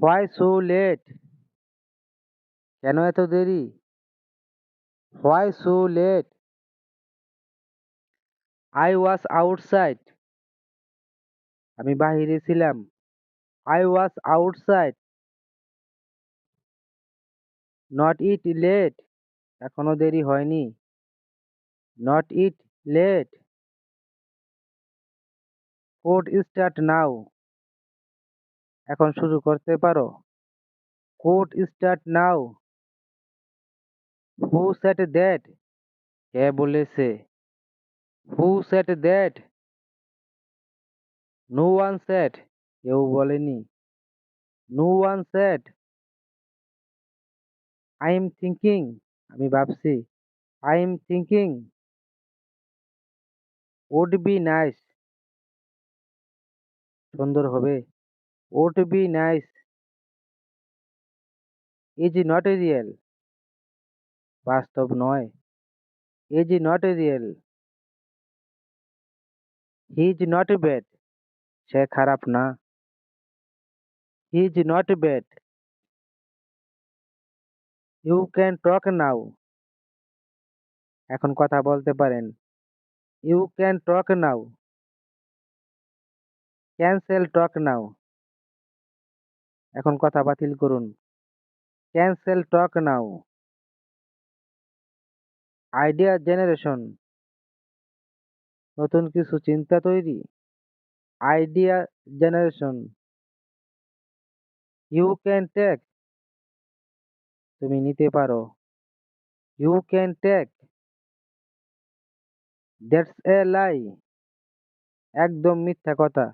Why so late? কেন এত দেরি? Why so late? I was outside. আমি বাহিরে ছিলাম। I was outside. Not it late? এখনো দেরি হয়নি। Not it late? Code start now. এখন শুরু করতে পারো। Code start now. Who said that? কে বলেছে? Who said that? No one said. কেউ বলেনি। No one said. I am thinking. আমি ভাবছি। I am thinking. Would be nice. সুন্দর হবে। Would be nice. Is not real? বাস্তব নয়। Is not real? He is not bad. সে খারাপ না। He is not bad. You can talk now. এখন কথা বলতে পারেন। You can talk now. Cancel talk now. এখন কথা বাতিল করুন। Cancel talk now. Idea generation. নতুন কিছু চিন্তা তৈরি। Idea generation. You can take. তুমি নিতে পারো। You can take. That's a lie. একদম মিথ্যা কথা।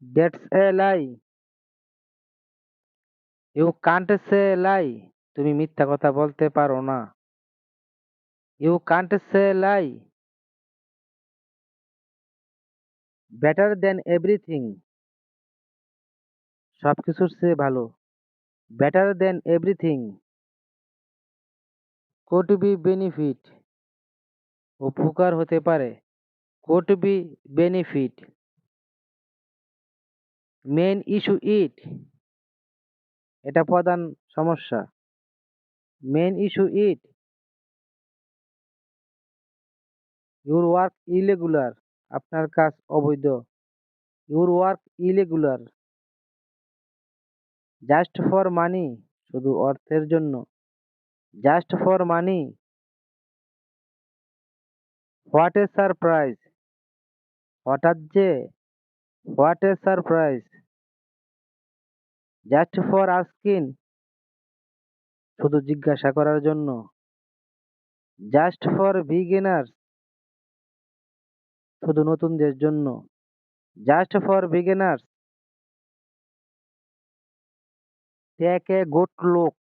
That's a lie. You can't say lie. তুমি মিথ্যা কথা বলতে পারো না। You can't say lie. Better than everything. সবকিছুর চেয়ে ভালো। Better than everything. Could be benefit. উপকার হতে পারে। Could be benefit. Main issue it. এটা প্রধান সমস্যা। Main issue it. Your work irregular. আপনার কাজ অবৈধ। Your work irregular. Just for money. শুধু অর্থের জন্য। Just for money. What a surprise. হঠাৎ যে। What a surprise. Just for asking. শুধু জিজ্ঞাসা করার জন্য। Just for beginners. শুধু নতুনদের জন্য। Just for beginners. Take a good look.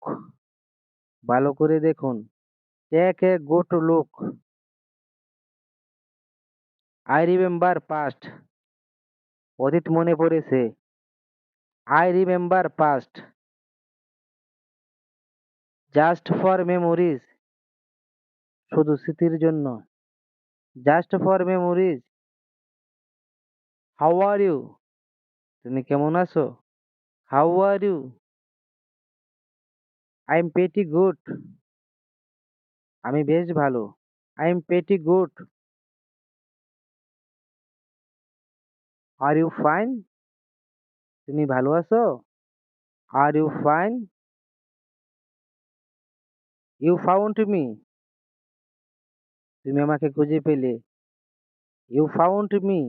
ভালো করে দেখুন। Take a good look. I remember past. অতীত মনে পড়েছে। I remember past. Just for memories. শুধু স্মৃতির জন্য। Just for memories. How are you? তুমি কেমন আছো? How are you? I am pretty good. আমি বেশ ভালো। I am pretty good. Are you fine? তুমি ভালো আছো? Are you fine? You found me. তুমি আমাকে খুঁজে পেলে। You found me.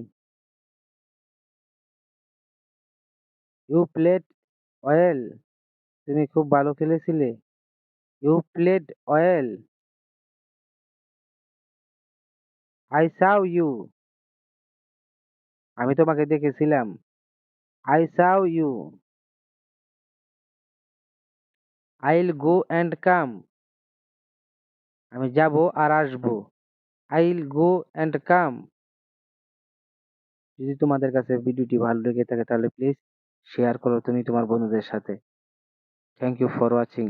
You played well. তুমি খুব ভালো খেলেছিলে। You played well. I saw you. আমি তোমাকে দেখেছিলাম। I saw you. I'll go and কাম। আমি যাব আর আসবো। আইল গো অ্যান্ড কাম। যদি তোমাদের কাছে ভিডিওটি ভালো লেগে থাকে তাহলে প্লিজ শেয়ার করো তুমি তোমার বন্ধুদের সাথে। Thank you for watching.